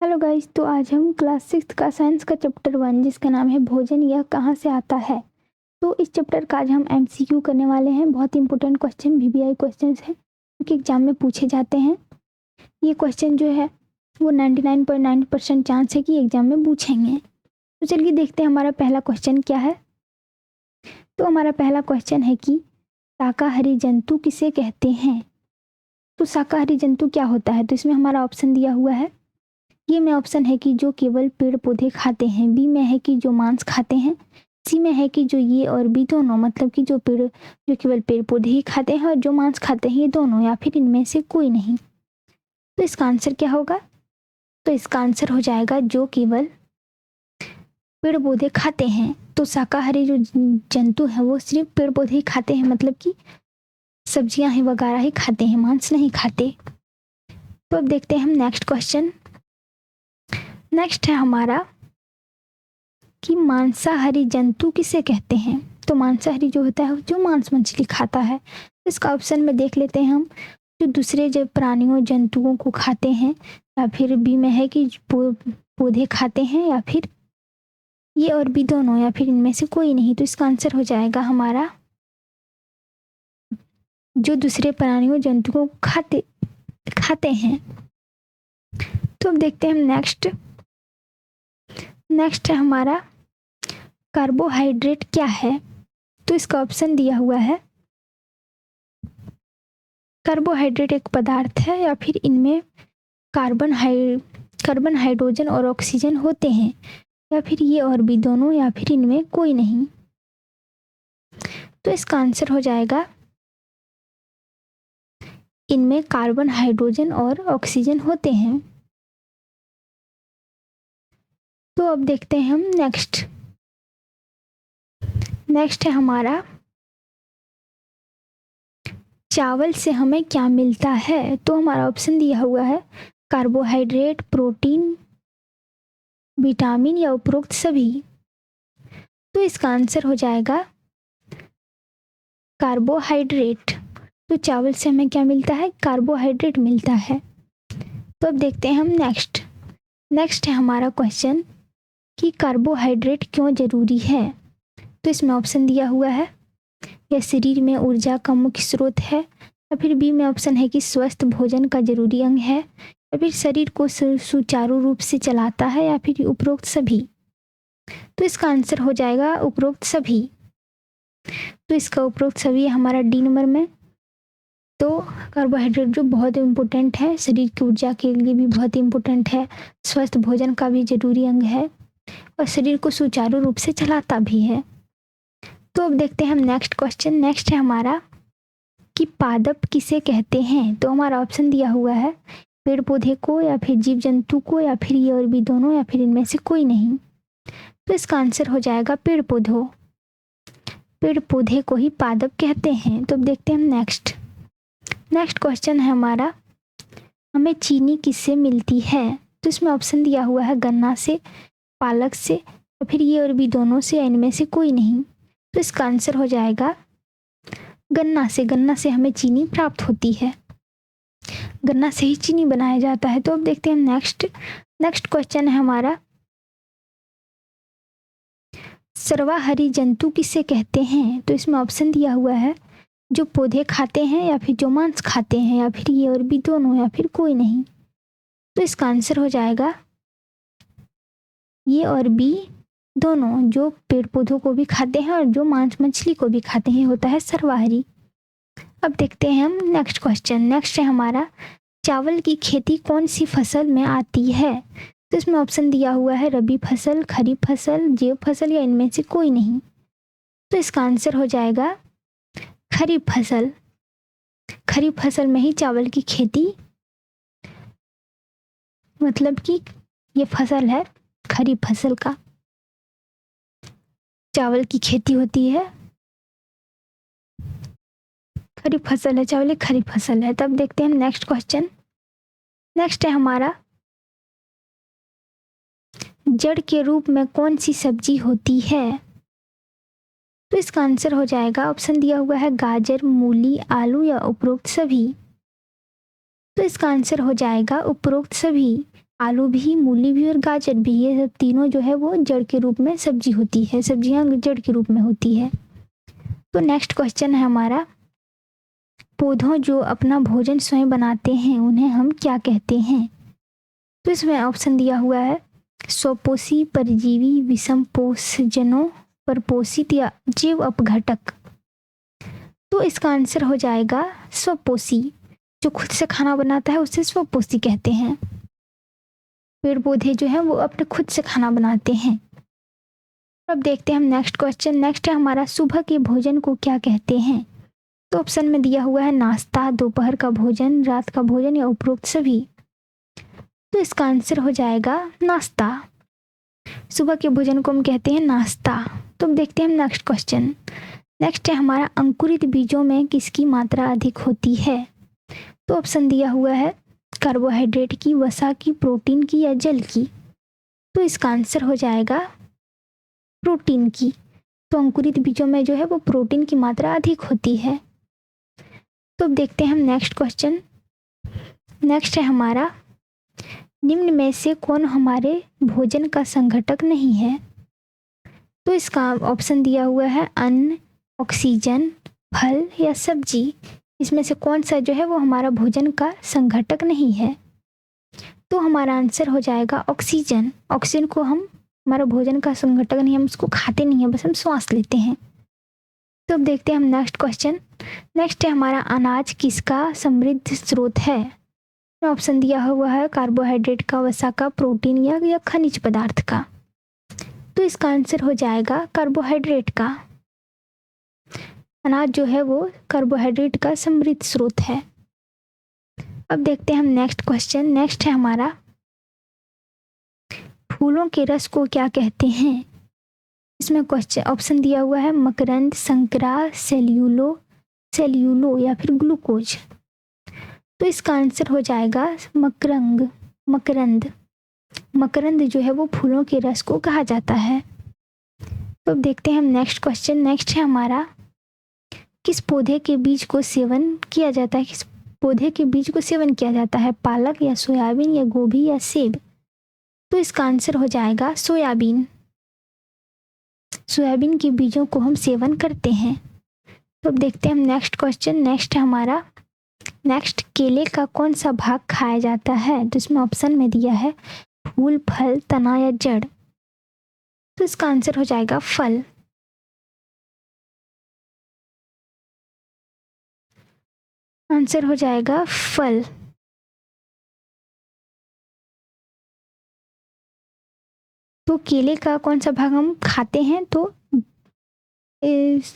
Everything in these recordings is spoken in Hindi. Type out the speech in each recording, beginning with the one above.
हेलो गाइस, तो आज हम क्लास 6 का साइंस का चैप्टर 1 जिसका नाम है भोजन यह कहाँ से आता है। तो इस चैप्टर का आज हम एमसीक्यू करने वाले हैं। बहुत इंपॉर्टेंट क्वेश्चन वीवीआई क्वेश्चंस हैं जो कि एग्जाम में पूछे जाते हैं। ये क्वेश्चन जो है वो 99.9% चांस है कि एग्जाम में पूछेंगे। तो चलिए देखते हैं हमारा पहला क्वेश्चन क्या है। तो हमारा पहला क्वेश्चन है कि शाकाहारी जंतु किसे कहते हैं। तो शाकाहारी जंतु क्या होता है, तो इसमें हमारा ऑप्शन दिया हुआ है। ये में ऑप्शन है कि जो केवल पेड़ पौधे खाते हैं, बी में है कि जो मांस खाते हैं, सी में है कि जो ये और बी दोनों, मतलब कि जो केवल पेड़ पौधे ही खाते हैं और जो मांस खाते हैं ये दोनों, या फिर इनमें से कोई नहीं। तो इसका आंसर क्या होगा, तो इसका आंसर हो जाएगा जो केवल पेड़ पौधे खाते हैं। तो शाकाहारी जो जंतु है वो सिर्फ पेड़ पौधे ही खाते हैं, मतलब कि सब्जियां ही वगैरह ही खाते हैं, मांस नहीं खाते। तो अब देखते हैं हम नेक्स्ट क्वेश्चन। नेक्स्ट है हमारा कि मांसाहारी जंतु किसे कहते हैं। तो मांसाहारी जो होता है जो मांस मछली खाता है। इसका ऑप्शन में देख लेते हैं हम, जो दूसरे जो प्राणियों जंतुओं को खाते हैं, या फिर बी में है कि पौधे खाते हैं, या फिर ये और बी दोनों, या फिर इनमें से कोई नहीं। तो इसका आंसर हो जाएगा हमारा जो दूसरे प्राणियों जंतुओं को खाते हैं। तो अब देखते हैं हम नेक्स्ट है हमारा कार्बोहाइड्रेट क्या है। तो इसका ऑप्शन दिया हुआ है। कार्बोहाइड्रेट एक पदार्थ है या फिर इनमें कार्बन हाइड्रोजन और ऑक्सीजन होते हैं, या फिर ये और भी दोनों, या फिर इनमें कोई नहीं। तो इसका आंसर हो जाएगा इनमें कार्बन हाइड्रोजन और ऑक्सीजन होते हैं। तो अब देखते हैं हम नेक्स्ट है हमारा चावल से हमें क्या मिलता है। तो हमारा ऑप्शन दिया हुआ है कार्बोहाइड्रेट, प्रोटीन, विटामिन या उपरोक्त सभी। तो इसका आंसर हो जाएगा कार्बोहाइड्रेट। तो चावल से हमें क्या मिलता है, कार्बोहाइड्रेट मिलता है। तो अब देखते हैं हम नेक्स्ट है हमारा क्वेश्चन कि कार्बोहाइड्रेट क्यों जरूरी है। तो इसमें ऑप्शन दिया हुआ है यह शरीर में ऊर्जा का मुख्य स्रोत है, या फिर बी में ऑप्शन है कि स्वस्थ भोजन का जरूरी अंग है, या फिर शरीर को सुचारू रूप से चलाता है, या फिर उपरोक्त सभी। तो इसका आंसर हो जाएगा उपरोक्त सभी। तो इसका उपरोक्त सभी हमारा डी नंबर में। तो कार्बोहाइड्रेट जो बहुत इम्पोर्टेंट है, शरीर की ऊर्जा के लिए भी बहुत इम्पोर्टेंट है, स्वस्थ भोजन का भी जरूरी अंग है, और शरीर को सुचारू रूप से चलाता भी है। तो अब देखते हैं हम नेक्स्ट क्वेश्चन। नेक्स्ट है हमारा कि पादप किसे कहते हैं। तो हमारा ऑप्शन दिया हुआ है पेड़ पौधे को, या फिर जीव जंतु को, या फिर ये और भी दोनों, या फिर इनमें से कोई नहीं। तो इसका आंसर हो जाएगा पेड़ पौधे को ही पादप कहते हैं। तो अब देखते हैं हम नेक्स्ट क्वेश्चन है हमारा हमें चीनी किससे मिलती है। तो इसमें ऑप्शन दिया हुआ है गन्ना से, पालक से, या फिर ये और भी दोनों से, या इनमें से कोई नहीं। तो इसका आंसर हो जाएगा गन्ना से हमें चीनी प्राप्त होती है, गन्ना से ही चीनी बनाया जाता है। तो अब देखते हैं नेक्स्ट क्वेश्चन है हमारा सर्वाहारी जंतु किसे कहते हैं। तो इसमें ऑप्शन दिया हुआ है जो पौधे खाते हैं, या फिर जो मांस खाते हैं, या फिर ये और भी दोनों, या फिर कोई नहीं। तो इसका आंसर हो जाएगा ये और बी दोनों, जो पेड़ पौधों को भी खाते हैं और जो मांस मछली को भी खाते हैं, होता है सर्वाहारी। अब देखते हैं हम नेक्स्ट क्वेश्चन। नेक्स्ट है हमारा चावल की खेती कौन सी फसल में आती है। तो इसमें ऑप्शन दिया हुआ है रबी फसल, खरीफ फसल, जैव फसल, या इनमें से कोई नहीं। तो इसका आंसर हो जाएगा खरीफ फसल में ही चावल की खेती, मतलब कि ये फसल है खरीफ फसल का, चावल की खेती होती है, खरीफ फसल है चावल, खरीफ फसल है। तब देखते हैं हम नेक्स्ट क्वेश्चन। नेक्स्ट है हमारा जड़ के रूप में कौन सी सब्जी होती है। तो इसका आंसर हो जाएगा ऑप्शन दिया हुआ है गाजर, मूली, आलू, या उपरोक्त सभी। तो इसका आंसर हो जाएगा उपरोक्त सभी। आलू भी, मूली भी और गाजर भी, ये सब तीनों जो है वो जड़ के रूप में सब्जी होती है, सब्जियां जड़ के रूप में होती है। तो नेक्स्ट क्वेश्चन है हमारा, पौधों जो अपना भोजन स्वयं बनाते हैं उन्हें हम क्या कहते हैं? तो इसमें ऑप्शन दिया हुआ है स्वपोषी, परजीवी, विषमपोषजनों, परपोषित या जीव अपघटक। तो इसका आंसर हो जाएगा स्वपोषी। जो खुद से खाना बनाता है उसे स्वपोषी कहते हैं। पेड़ पौधे जो है वो अपने खुद से खाना बनाते हैं। अब देखते हैं हम नेक्स्ट क्वेश्चन। नेक्स्ट है हमारा, सुबह के भोजन को क्या कहते हैं? तो ऑप्शन में दिया हुआ है नाश्ता, दोपहर का भोजन, रात का भोजन या उपरोक्त सभी। तो इसका आंसर हो जाएगा नाश्ता। सुबह के भोजन को हम कहते हैं नाश्ता। तो अब देखते हैं हम नेक्स्ट क्वेश्चन। नेक्स्ट है हमारा, अंकुरित बीजों में किसकी मात्रा अधिक होती है? तो ऑप्शन दिया हुआ है कार्बोहाइड्रेट की, वसा की, प्रोटीन की या जल की। तो इसका आंसर हो जाएगा प्रोटीन की। तो अंकुरित बीजों में जो है वो प्रोटीन की मात्रा अधिक होती है। तो अब देखते हैं हम नेक्स्ट क्वेश्चन। नेक्स्ट है हमारा, निम्न में से कौन हमारे भोजन का संघटक नहीं है? तो इसका ऑप्शन दिया हुआ है अन्न, ऑक्सीजन, फल या सब्जी। इसमें से कौन सा जो है वो हमारा भोजन का संघटक नहीं है? तो हमारा आंसर हो जाएगा ऑक्सीजन। ऑक्सीजन को हम हमारा भोजन का संघटक नहीं, हम उसको खाते नहीं है, बस हम श्वास लेते हैं। तो अब देखते हैं हम नेक्स्ट क्वेश्चन। नेक्स्ट है हमारा, अनाज किसका समृद्ध स्रोत है? ऑप्शन दिया हुआ है कार्बोहाइड्रेट का, वसा का, प्रोटीन या खनिज पदार्थ का। तो इसका आंसर हो जाएगा कार्बोहाइड्रेट का। अनाज जो है वो कार्बोहाइड्रेट का समृद्ध स्रोत है। अब देखते हैं हम नेक्स्ट क्वेश्चन। नेक्स्ट है हमारा, फूलों के रस को क्या कहते हैं? इसमें क्वेश्चन ऑप्शन दिया हुआ है मकरंद, संकरा, सेल्यूलो या फिर ग्लूकोज। तो इसका आंसर हो जाएगा मकरंद। मकरंद जो है वो फूलों के रस को कहा जाता है। तो अब देखते हैं हम नेक्स्ट क्वेश्चन। नेक्स्ट है हमारा, किस पौधे के बीज को सेवन किया जाता है? किस पौधे के बीज को सेवन किया जाता है? पालक या सोयाबीन या गोभी या सेब? तो इसका आंसर हो जाएगा सोयाबीन। सोयाबीन के बीजों को हम सेवन करते हैं। तो अब देखते हैं हम नेक्स्ट क्वेश्चन। नेक्स्ट है हमारा, नेक्स्ट केले का कौन सा भाग खाया जाता है? तो इसमें ऑप्शन में दिया है फूल, फल, तना या जड़। तो इसका आंसर हो जाएगा फल। आंसर हो जाएगा फल। तो केले का कौन सा भाग हम खाते हैं? तो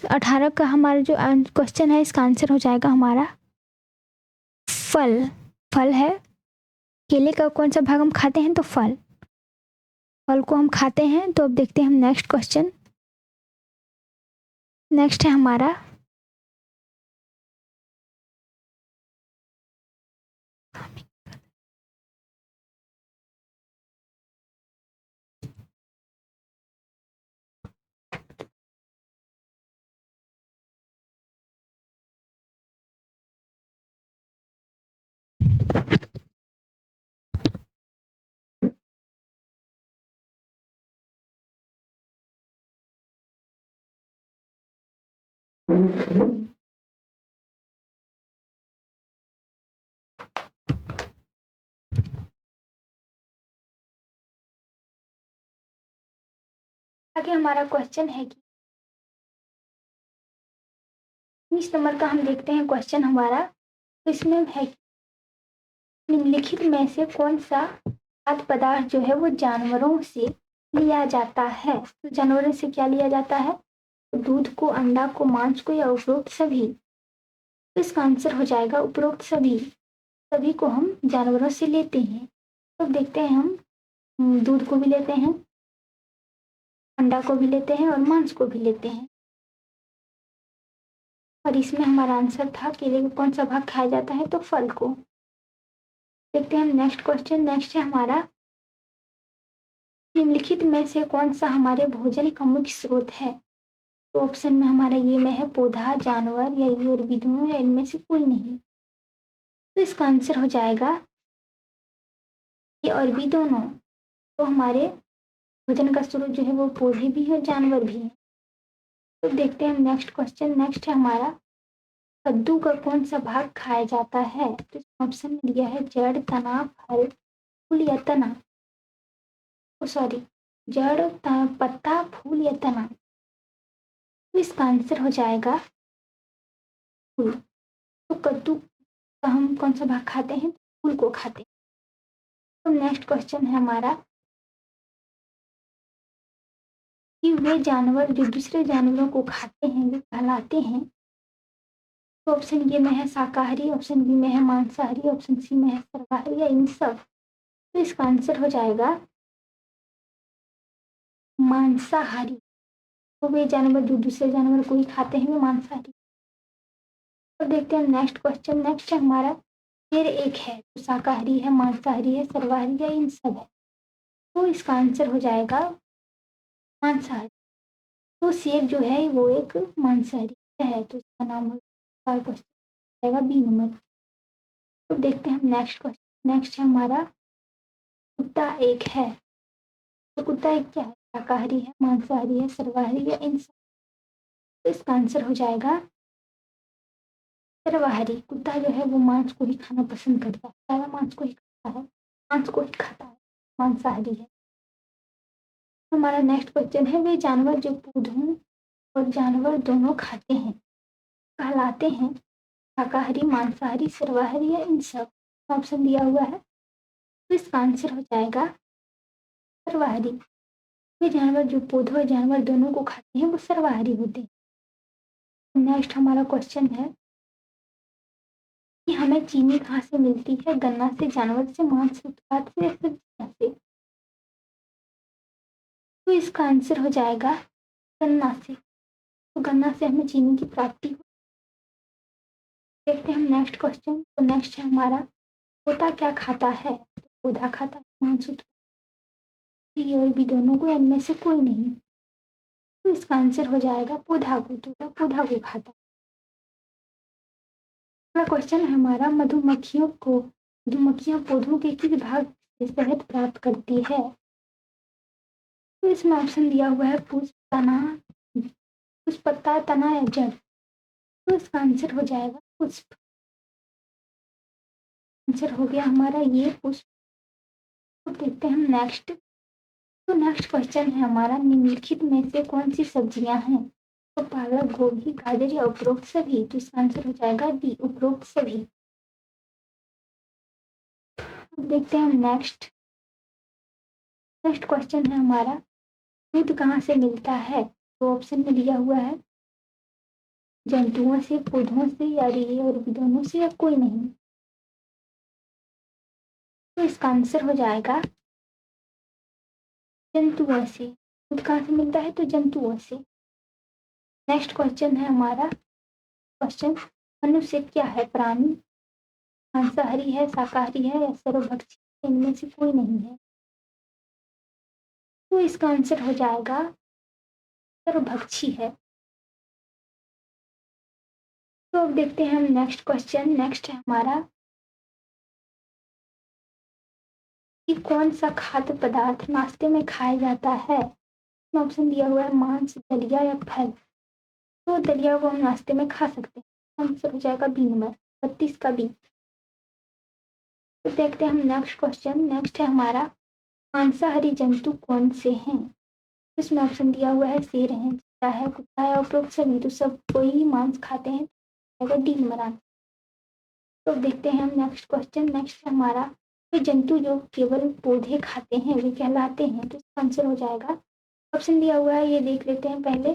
18 का हमारा जो क्वेश्चन है इसका आंसर हो जाएगा हमारा फल। फल है। केले का कौन सा भाग हम खाते हैं? तो फल को हम खाते हैं। तो अब देखते हैं हम नेक्स्ट क्वेश्चन। नेक्स्ट है हमारा, आगे हमारा क्वेश्चन है कि 19 नंबर का हम देखते हैं क्वेश्चन हमारा। तो इसमें है कि निम्नलिखित में से कौन सा खाद्य पदार्थ जो है वो जानवरों से लिया जाता है? तो जानवरों से क्या लिया जाता है? दूध को, अंडा को, मांस को या उपरोक्त सभी? तो इसका आंसर हो जाएगा उपरोक्त सभी। सभी को हम जानवरों से लेते हैं। तो देखते हैं हम दूध को भी लेते हैं, अंडा को भी लेते हैं और मांस को भी लेते हैं। और इसमें हमारा आंसर था केले का कौन सा भाग खाया जाता है? तो फल को। देखते हैं हम नेक्स्ट क्वेश्चन। नेक्स्ट है हमारा, निम्नलिखित में से कौन सा हमारे भोजन का मुख्य स्रोत है? तो ऑप्शन में हमारा ये में है पौधा, जानवर या ये और भी दोनों या इनमें से कोई नहीं। तो इसका आंसर हो जाएगा ये और बी दोनों, तो हमारे भोजन का स्रोत जो है वो पौधे भी है, जानवर भी है। तो देखते हैं हम नेक्स्ट क्वेश्चन। नेक्स्ट है हमारा, कद्दू का कौन सा भाग खाया जाता है? तो ऑप्शन में दिया है जड़, तना, फल, फूल या तना। सॉरी, जड़, पत्ता, फूल या तना। तो इसका आंसर हो जाएगा फूल। तो कद्दू का हम कौन सा भाग खाते हैं? फूल को खाते हैं। तो नेक्स्ट क्वेश्चन है हमारा कि वे जानवर जो दूसरे जानवरों को खाते हैं वे कहलाते हैं। तो ऑप्शन ए में है शाकाहारी, ऑप्शन बी में है मांसाहारी, ऑप्शन सी में है सर्वाहारी या इन सब। तो इसका आंसर हो जाएगा मांसाहारी। तो वे जानवर जो दूसरे जानवर को ही खाते हैं वे मांसाहारी। तो देखते हैं नेक्स्ट क्वेश्चन। नेक्स्ट है हमारा, शेर एक है तो शाकाहारी है, मांसाहारी है, सर्वाहारी या इन सब है। तो इसका आंसर हो जाएगा मांसाहारी। तो शेर जो है वो एक मांसाहारी है, तो इसका नाम हो जाएगा बी नंबर। तो देखते हैं नेक्स्ट क्वेश्चन। नेक्स्ट है हमारा, कुत्ता एक है तो कुत्ता एक क्या है? शाकाहारी है, मांसाहारी है, सर्वाहारी या इन सब। तो इसका आंसर हो जाएगा सर्वाहारी। कुत्ता जो है वो मांस को ही खाना पसंद करता है, सारा मांस को ही खाता है, मांस को ही खाता है, मांसाहारी है। हमारा नेक्स्ट क्वेश्चन है, वे जानवर जो पौधों और जानवर दोनों खाते हैं कहलाते हैं शाकाहारी, मांसाहारी, सर्वाहारी या इन सब। ऑप्शन दिया हुआ है, तो इसका आंसर हो जाएगा सर्वाहारी। वे जानवर जो पौधों और जानवर दोनों को खाते हैं वो सर्वाहारी होते हैं। नेक्स्ट हमारा क्वेश्चन है कि हमें चीनी कहाँ से मिलती है? गन्ना से, जानवर से, मांस उत्पाद से या सब्जियों से। तो इसका आंसर हो जाएगा गन्ना से। तो गन्ना से हमें चीनी की प्राप्ति हो। देखते हैं हम नेक्स्ट क्वेश्चन। तो नेक्स्ट है हमारा, तोता क्या खाता है? तो पौधा खाता है, मांस उत्पाद, ये और भी दोनों को, इनमें से कोई नहीं। तो इसका आंसर हो जाएगा पौधा को। तोता पौधा को खाता है। अगला क्वेश्चन है हमारा, मधुमक्खियां पौधों के किस भाग से शहद प्राप्त करती है? तो इसमें ऑप्शन दिया हुआ है पुष्प, तना, पुष्प, पत्ता, तना या जड़। तो इसका आंसर हो जाएगा पुष्प। आंसर हो गया हमारा ये पुष्प। तो देखते हैं हम नेक्स्ट। तो नेक्स्ट क्वेश्चन है हमारा, निम्नलिखित में से कौन सी सब्जियां हैं? तो पालक, गोभी, गाजर या उपरोक्त सभी। तो इसका आंसर हो जाएगा डी, उपरोक्त सभी। अब देखते हैं नेक्स्ट। नेक्स्ट क्वेश्चन है हमारा, दूध कहाँ से मिलता है? तो ऑप्शन में दिया हुआ है जंतुओं से, पौधों से या ये और भी दोनों से या कोई नहीं। तो इसका आंसर हो जाएगा जंतुओं से। दूध कहाँ से मिलता है? तो जंतुओं से। नेक्स्ट क्वेश्चन है हमारा क्वेश्चन, मनुष्य क्या है? प्राणी, मांसाहारी है, शाकाहारी है या सर्वभक्षी? इनमें से कोई नहीं है। तो इसका आंसर हो जाएगा सर्वभक्षी है। तो अब देखते हैं हम नेक्स्ट क्वेश्चन। नेक्स्ट है हमारा कि कौन सा खाद्य पदार्थ नाश्ते में खाया जाता है? ऑप्शन दिया हुआ है मांस, दलिया या फल। तो दलिया को हम नाश्ते में खा सकते हैं। आंसर हो जाएगा बी नंबर 32 का बी। तो देखते हैं हम नेक्स्ट क्वेश्चन। नेक्स्ट है हमारा, मांसाहारी जंतु कौन से हैं? इसमें ऑप्शन दिया हुआ है शेर है, चीता है, कुत्ता है, उपरोक्त सभी। तो सब कोई मांस खाते हैं, डी नंबर आंसर। तो देखते हैं हम नेक्स्ट क्वेश्चन। नेक्स्ट है हमारा, वे जंतु जो केवल पौधे खाते हैं वे कहलाते हैं। तो इसका आंसर हो जाएगा, ऑप्शन दिया हुआ है ये देख लेते हैं पहले।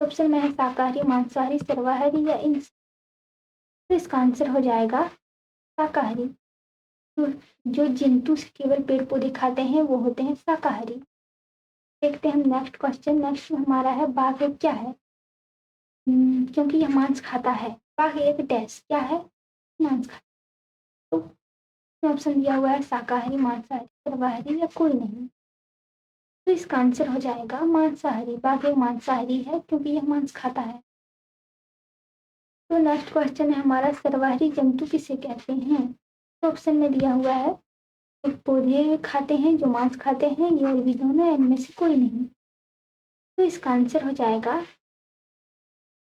ऑप्शन में है शाकाहारी, मांसाहारी, सर्वाहारी या इन। तो इसका आंसर हो जाएगा शाकाहारी। तो जो जंतु केवल पेड़ पौधे खाते हैं वो होते हैं शाकाहारी। देखते हैं हम नेक्स्ट क्वेश्चन। नेक्स्ट हमारा है, बाघ एक क्या है? क्योंकि यह मांस खाता है, बाघ एक डैश क्या है? मांस खाता। तो ऑप्शन दिया हुआ है शाकाहारी, मांसाहारी, सर्वाहारी या कोई नहीं। तो इसका आंसर हो जाएगा मांसाहारी। बाघ एक मांसाहारी है क्योंकि यह मांस खाता है। तो नेक्स्ट क्वेश्चन है हमारा, सर्वाहारी जंतु किसे कहते हैं? तो ऑप्शन में दिया हुआ है कुछ पौधे खाते हैं जो मांस खाते हैं, ये और भी दोनों, इनमें से कोई नहीं। तो इसका आंसर हो जाएगा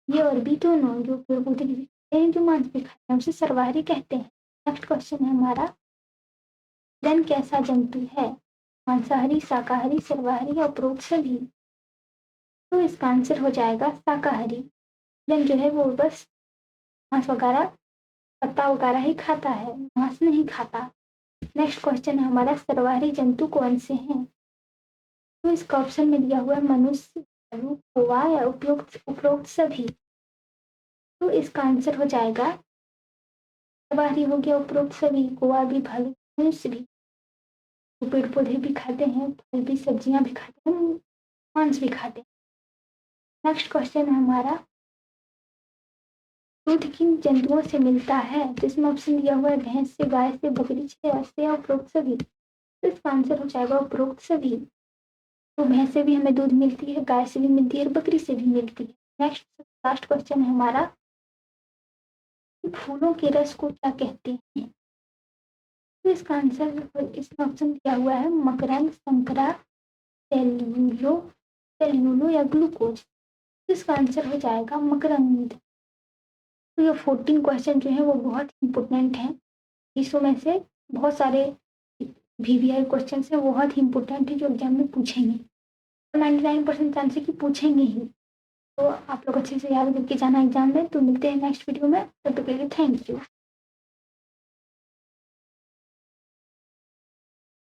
ये और भी दोनों, जो पेड़ पौधे भी खाते हैं जो मांस भी खाते हैं, उसे सर्वाहारी कहते हैं। नेक्स्ट क्वेश्चन है हमारा, हिरन कैसा जंतु है? मांसाहारी, शाकाहारी, सर्वाहारी या उपरोक्त सभी? तो इसका आंसर हो जाएगा शाकाहारी। हिरन जो है वो बस मांस वगैरह, पत्ता वगैरह ही खाता है, मांस नहीं खाता। नेक्स्ट क्वेश्चन है हमारा, सर्वाहारी जंतु कौन से हैं? तो इसका ऑप्शन में दिया हुआ है मनुष्य, भालू, कौवा या उपरोक्त सभी। तो इसका आंसर हो जाएगा सर्वाहारी हो गया उपरोक्त सभी, कौवा भी, भालू, मनुष्य भी। वो पेड़ पौधे भी खाते हैं, फल भी, सब्जियां भी खाते हैं, मांस भी खाते हैं। नेक्स्ट क्वेश्चन है हमारा, दूध किन जंतुओं से मिलता है? तो इसमें ऑप्शन दिया हुआ है भैंस से, गाय से, बकरी से, हंस से या उपरोक्त सभी। तो इसका आंसर हो जाएगा उपरोक्त सभी। तो भैंस से भी हमें दूध मिलती है, गाय से भी मिलती है और बकरी से भी मिलती है। नेक्स्ट लास्ट क्वेश्चन है हमारा, फूलों के रस को क्या कहते हैं? तो इसका आंसर इसमें ऑप्शन दिया हुआ है मकरंद, संतरा, सेल्यूलो सेल्यूलो या ग्लूकोज। तो इसका आंसर हो जाएगा मकरंद। तो ये 14 क्वेश्चन जो है वो बहुत इंपॉर्टेंट हैं। इसमें में से बहुत सारे वीवीआई क्वेश्चन है, बहुत ही इंपॉर्टेंट है, जो एग्जाम में पूछेंगे और 99% चांस है कि पूछेंगे ही। तो आप लोग अच्छे से याद करके जाना एग्जाम में। तो मिलते हैं नेक्स्ट वीडियो में, तब तक के लिए थैंक यू।